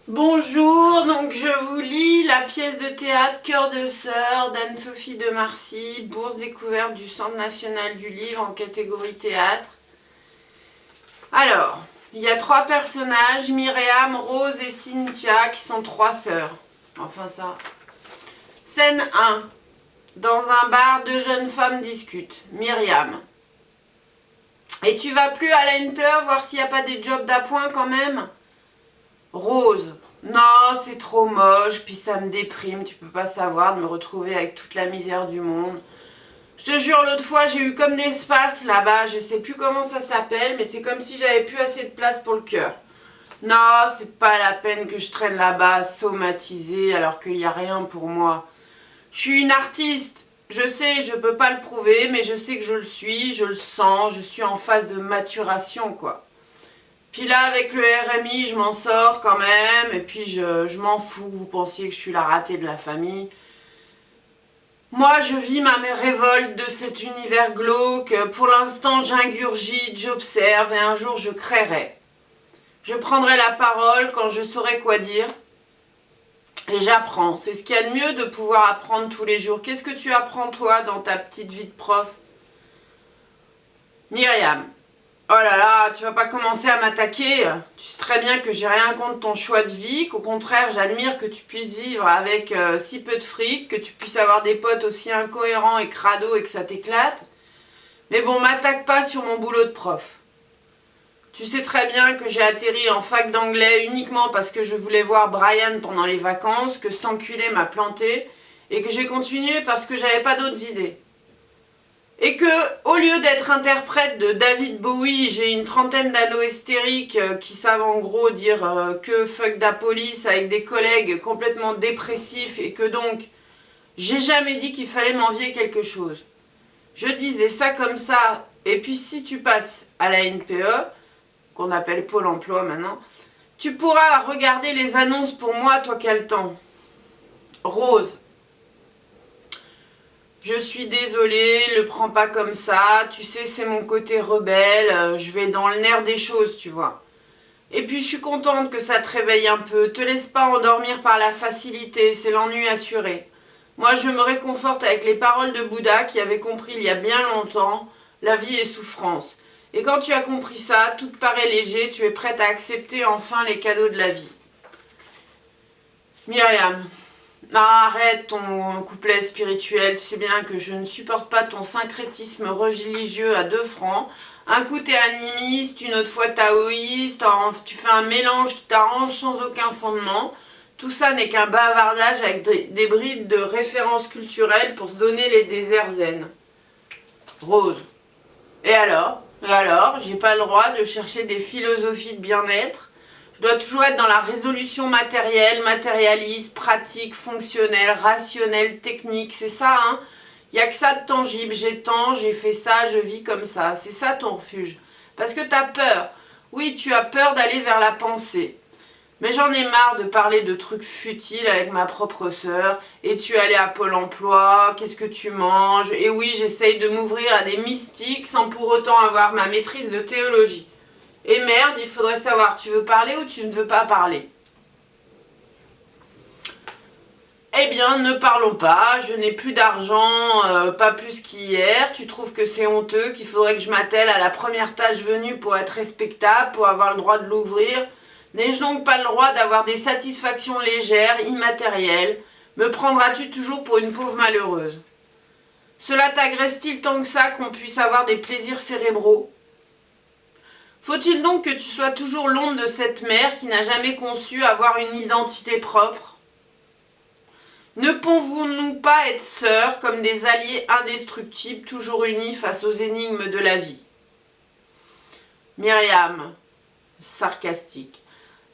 Bonjour, donc je vous lis la pièce de théâtre Cœur de sœur d'Anne-Sophie de Marcy, bourse découverte du Centre national du livre en catégorie théâtre. Alors, il y a trois personnages, Myriam, Rose et Cynthia, qui sont trois sœurs. Enfin ça. Scène 1. Dans un bar, deux jeunes femmes discutent. Myriam. Et tu vas plus à la NPE voir s'il n'y a pas des jobs d'appoint quand même? Rose. Non, c'est trop moche, puis ça me déprime, tu peux pas savoir de me retrouver avec toute la misère du monde. Je te jure, l'autre fois, j'ai eu comme des espaces là-bas, je sais plus comment ça s'appelle, mais c'est comme si j'avais plus assez de place pour le cœur. Non, c'est pas la peine que je traîne là-bas, somatisée, alors qu'il n'y a rien pour moi. Je suis une artiste, je sais, je peux pas le prouver, mais je sais que je le suis, je le sens, je suis en phase de maturation, quoi. Puis là, avec le RMI, je m'en sors quand même, et puis je m'en fous que vous pensiez que je suis la ratée de la famille. Moi, je vis ma révolte de cet univers glauque. Pour l'instant, j'ingurgite, j'observe, et un jour, je créerai. Je prendrai la parole quand je saurai quoi dire. Et j'apprends. C'est ce qu'il y a de mieux de pouvoir apprendre tous les jours. Qu'est-ce que tu apprends, toi, dans ta petite vie de prof? Myriam. Oh là là, tu vas pas commencer à m'attaquer. Tu sais très bien que j'ai rien contre ton choix de vie, qu'au contraire, j'admire que tu puisses vivre avec si peu de fric, que tu puisses avoir des potes aussi incohérents et crado et que ça t'éclate. Mais bon, m'attaque pas sur mon boulot de prof. Tu sais très bien que j'ai atterri en fac d'anglais uniquement parce que je voulais voir Brian pendant les vacances, que cet enculé m'a planté et que j'ai continué parce que j'avais pas d'autres idées. Et que, au lieu d'être interprète de David Bowie, j'ai une trentaine d'ados hystériques qui savent en gros dire que fuck da police avec des collègues complètement dépressifs et que donc, j'ai jamais dit qu'il fallait m'envier quelque chose. Je disais ça comme ça, et puis si tu passes à la NPE, qu'on appelle Pôle emploi maintenant, tu pourras regarder les annonces pour moi, toi qui as le temps. Rose. Je suis désolée, le prends pas comme ça, tu sais, c'est mon côté rebelle, je vais dans le nerf des choses, tu vois. Et puis je suis contente que ça te réveille un peu, te laisse pas endormir par la facilité, c'est l'ennui assuré. Moi je me réconforte avec les paroles de Bouddha qui avait compris il y a bien longtemps, la vie est souffrance. Et quand tu as compris ça, tout te paraît léger, tu es prête à accepter enfin les cadeaux de la vie. Myriam. Non, arrête ton couplet spirituel, tu sais bien que je ne supporte pas ton syncrétisme religieux à 2 francs. Un coup t'es animiste, une autre fois taoïste, tu fais un mélange qui t'arrange sans aucun fondement. Tout ça n'est qu'un bavardage avec des brides de références culturelles pour se donner les déserts zen. Rose. Et alors? J'ai pas le droit de chercher des philosophies de bien-être? Je dois toujours être dans la résolution matérielle, matérialiste, pratique, fonctionnelle, rationnelle, technique, c'est ça, hein? Il n'y a que ça de tangible, j'ai fait ça, je vis comme ça, c'est ça ton refuge. Parce que t'as peur. Oui, tu as peur d'aller vers la pensée. Mais j'en ai marre de parler de trucs futiles avec ma propre sœur. Et tu es allé à Pôle emploi, qu'est-ce que tu manges? Et oui, j'essaye de m'ouvrir à des mystiques sans pour autant avoir ma maîtrise de théologie. Et merde, il faudrait savoir, tu veux parler ou tu ne veux pas parler? Eh bien, ne parlons pas, je n'ai plus d'argent, pas plus qu'hier. Tu trouves que c'est honteux, qu'il faudrait que je m'attelle à la première tâche venue pour être respectable, pour avoir le droit de l'ouvrir? N'ai-je donc pas le droit d'avoir des satisfactions légères, immatérielles? Me prendras-tu toujours pour une pauvre malheureuse? Cela t'agresse-t-il tant que ça qu'on puisse avoir des plaisirs cérébraux? Faut-il donc que tu sois toujours l'ombre de cette mère qui n'a jamais conçu avoir une identité propre? Ne pouvons-nous pas être sœurs comme des alliés indestructibles, toujours unis face aux énigmes de la vie? Myriam, sarcastique.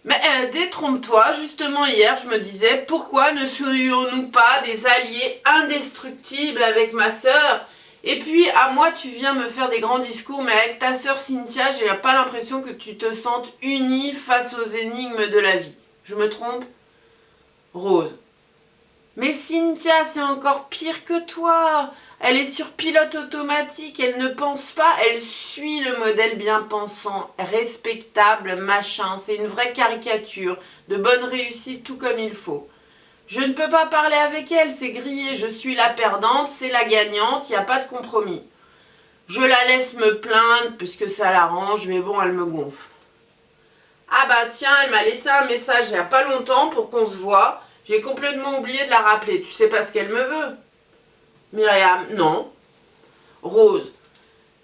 Mais détrompe-toi, justement hier je me disais, pourquoi ne serions-nous pas des alliés indestructibles avec ma sœur? Et puis à moi tu viens me faire des grands discours, mais avec ta sœur Cynthia, j'ai pas l'impression que tu te sentes unie face aux énigmes de la vie. Je me trompe? Rose. Mais Cynthia, c'est encore pire que toi. Elle est sur pilote automatique, elle ne pense pas, elle suit le modèle bien pensant, respectable, machin. C'est une vraie caricature de bonne réussite tout comme il faut. Je ne peux pas parler avec elle, c'est grillé, je suis la perdante, c'est la gagnante, il n'y a pas de compromis. Je la laisse me plaindre puisque ça l'arrange, mais bon, elle me gonfle. Ah bah tiens, elle m'a laissé un message il n'y a pas longtemps pour qu'on se voit. J'ai complètement oublié de la rappeler. Tu sais pas ce qu'elle me veut? Myriam, non. Rose,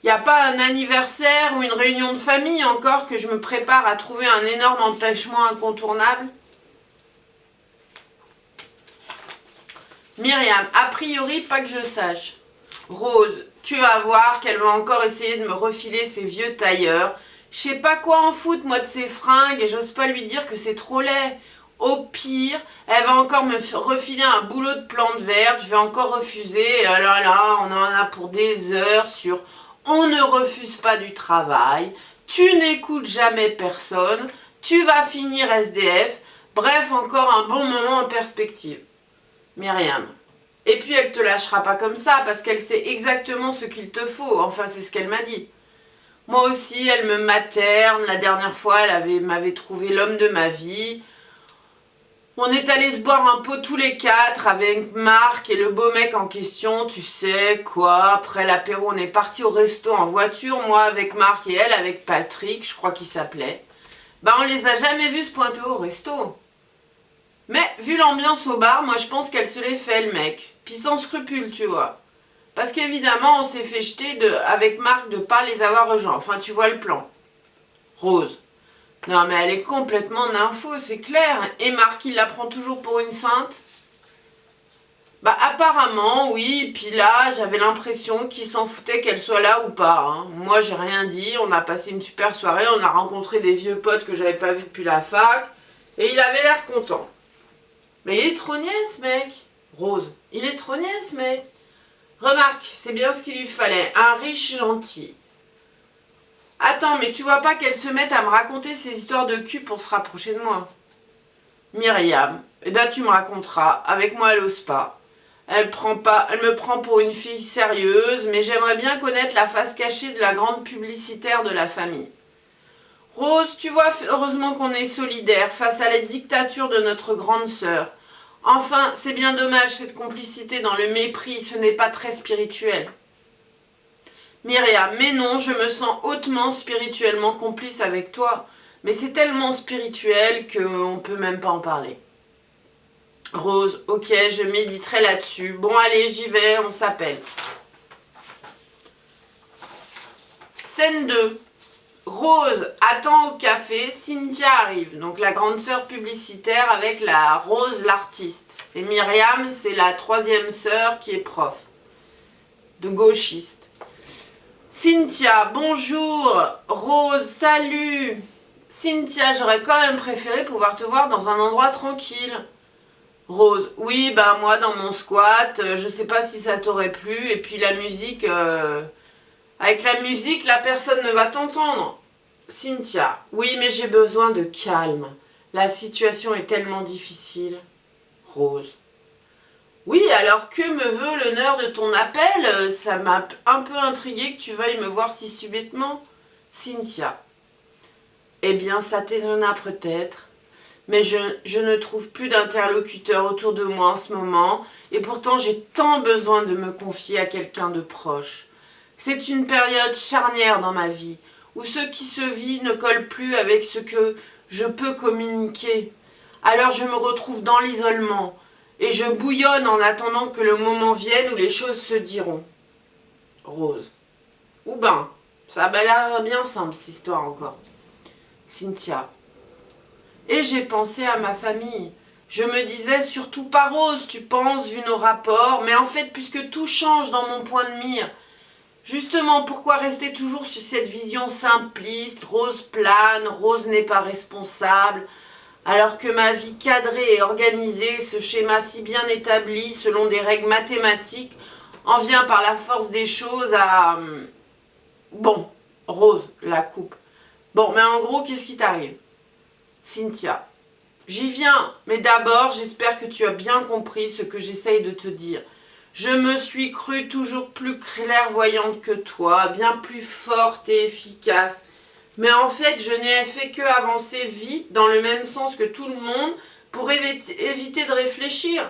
il n'y a pas un anniversaire ou une réunion de famille encore que je me prépare à trouver un énorme empêchement incontournable? Myriam, a priori, pas que je sache. Rose, tu vas voir qu'elle va encore essayer de me refiler ses vieux tailleurs. Je sais pas quoi en foutre, moi, de ses fringues, et j'ose pas lui dire que c'est trop laid. Au pire, elle va encore me refiler un boulot de plante verte, je vais encore refuser. Et là, on en a pour des heures sur « on ne refuse pas du travail »,« tu n'écoutes jamais personne »,« tu vas finir SDF », bref, encore un bon moment en perspective. Myriam. Et puis elle te lâchera pas comme ça, parce qu'elle sait exactement ce qu'il te faut, enfin c'est ce qu'elle m'a dit. Moi aussi, elle me materne, la dernière fois elle m'avait trouvé l'homme de ma vie. On est allé se boire un pot tous les quatre avec Marc et le beau mec en question, tu sais quoi. Après l'apéro, on est parti au resto en voiture, moi avec Marc et elle avec Patrick, je crois qu'il s'appelait. Bah on les a jamais vus se pointer au resto. Mais vu l'ambiance au bar, moi je pense qu'elle se l'est fait le mec. Puis sans scrupule, tu vois. Parce qu'évidemment, on s'est fait jeter avec Marc de pas les avoir rejoints. Enfin, tu vois le plan. Rose. Non, mais elle est complètement nympho, c'est clair. Et Marc, il la prend toujours pour une sainte? Bah, apparemment, oui. Puis là, j'avais l'impression qu'il s'en foutait qu'elle soit là ou pas. Hein. Moi, j'ai rien dit. On a passé une super soirée. On a rencontré des vieux potes que j'avais pas vus depuis la fac. Et il avait l'air content. Mais il est trop niais, ce mec. Rose, il est trop niais, ce mec. Remarque, c'est bien ce qu'il lui fallait. Un riche gentil. Attends, mais tu vois pas qu'elle se mette à me raconter ses histoires de cul pour se rapprocher de moi? Myriam, eh ben tu me raconteras. Avec moi, elle ose pas. Elle me prend pour une fille sérieuse, mais j'aimerais bien connaître la face cachée de la grande publicitaire de la famille. Rose, tu vois, heureusement qu'on est solidaires face à la dictature de notre grande sœur. Enfin, c'est bien dommage cette complicité dans le mépris, ce n'est pas très spirituel. Myriam, mais non, je me sens hautement spirituellement complice avec toi. Mais c'est tellement spirituel qu'on ne peut même pas en parler. Rose, ok, je méditerai là-dessus. Bon, allez, j'y vais, on s'appelle. Scène 2. Rose attend au café, Cynthia arrive. Donc la grande sœur publicitaire avec la Rose l'artiste. Et Myriam, c'est la troisième sœur qui est prof. De gauchiste. Cynthia, bonjour. Rose, salut. Cynthia, j'aurais quand même préféré pouvoir te voir dans un endroit tranquille. Rose, oui, bah moi dans mon squat, je sais pas si ça t'aurait plu. Et puis la musique, avec la musique, la personne ne va t'entendre. Cynthia, oui, mais j'ai besoin de calme. La situation est tellement difficile. Rose. Oui, alors que me veut l'honneur de ton appel? Ça m'a un peu intriguée que tu veuilles me voir si subitement. Cynthia. Eh bien, ça t'étonnera peut-être, mais je ne trouve plus d'interlocuteur autour de moi en ce moment, et pourtant j'ai tant besoin de me confier à quelqu'un de proche. C'est une période charnière dans ma vie, où ce qui se vit ne colle plus avec ce que je peux communiquer. Alors je me retrouve dans l'isolement, et je bouillonne en attendant que le moment vienne où les choses se diront. Rose. Ou ben, ça a l'air bien simple cette histoire encore. Cynthia. Et j'ai pensé à ma famille. Je me disais surtout pas Rose, tu penses, vu nos rapports, mais en fait, puisque tout change dans mon point de mire, justement, pourquoi rester toujours sur cette vision simpliste, Rose plane, Rose n'est pas responsable, alors que ma vie cadrée et organisée, ce schéma si bien établi, selon des règles mathématiques, en vient par la force des choses à... Bon, Rose, la coupe. Bon, mais en gros, qu'est-ce qui t'arrive? Cynthia. J'y viens, mais d'abord, j'espère que tu as bien compris ce que j'essaye de te dire. Je me suis crue toujours plus clairvoyante que toi, bien plus forte et efficace. Mais en fait, je n'ai fait que avancer vite dans le même sens que tout le monde pour éviter de réfléchir,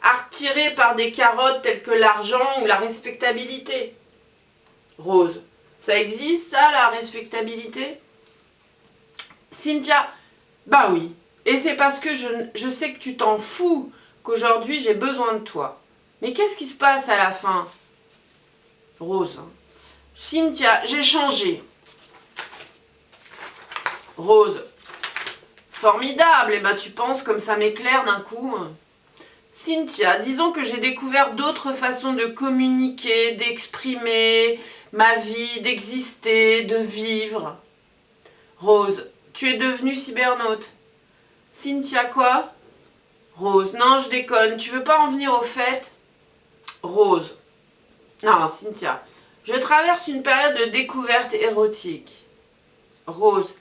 attiré par des carottes telles que l'argent ou la respectabilité. Rose, ça existe ça, la respectabilité? Cynthia, bah oui. Et c'est parce que je sais que tu t'en fous qu'aujourd'hui j'ai besoin de toi. Mais qu'est-ce qui se passe à la fin? Rose. Cynthia, j'ai changé. Rose. Formidable, et ben tu penses comme ça m'éclaire d'un coup. Cynthia, disons que j'ai découvert d'autres façons de communiquer, d'exprimer ma vie, d'exister, de vivre. Rose, tu es devenue cybernaute. Cynthia, quoi? Rose, non, je déconne, tu veux pas en venir au fait? Rose, non, Cynthia, je traverse une période de découverte érotique. Rose,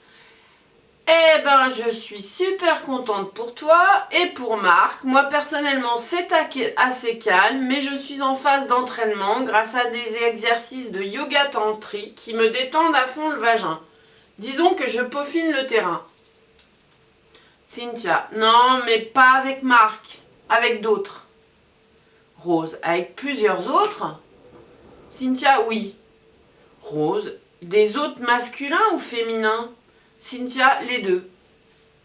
eh ben, je suis super contente pour toi et pour Marc. Moi, personnellement, c'est assez calme, mais je suis en phase d'entraînement grâce à des exercices de yoga tantrique qui me détendent à fond le vagin. Disons que je peaufine le terrain. Cynthia, non, mais pas avec Marc, avec d'autres. Rose, avec plusieurs autres? Cynthia, oui. Rose, des autres masculins ou féminins? Cynthia, les deux.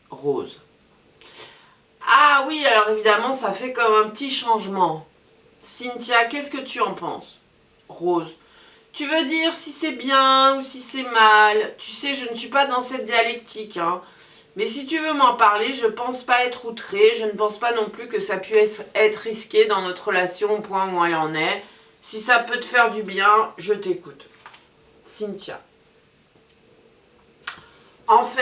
Rose. Ah oui, alors évidemment, ça fait comme un petit changement. Cynthia, qu'est-ce que tu en penses? Rose. Tu veux dire si c'est bien ou si c'est mal? Tu sais, je ne suis pas dans cette dialectique, hein. Mais si tu veux m'en parler, je pense pas être outrée. Je ne pense pas non plus que ça puisse être risqué dans notre relation au point où elle en est. Si ça peut te faire du bien, je t'écoute. Cynthia. En fait,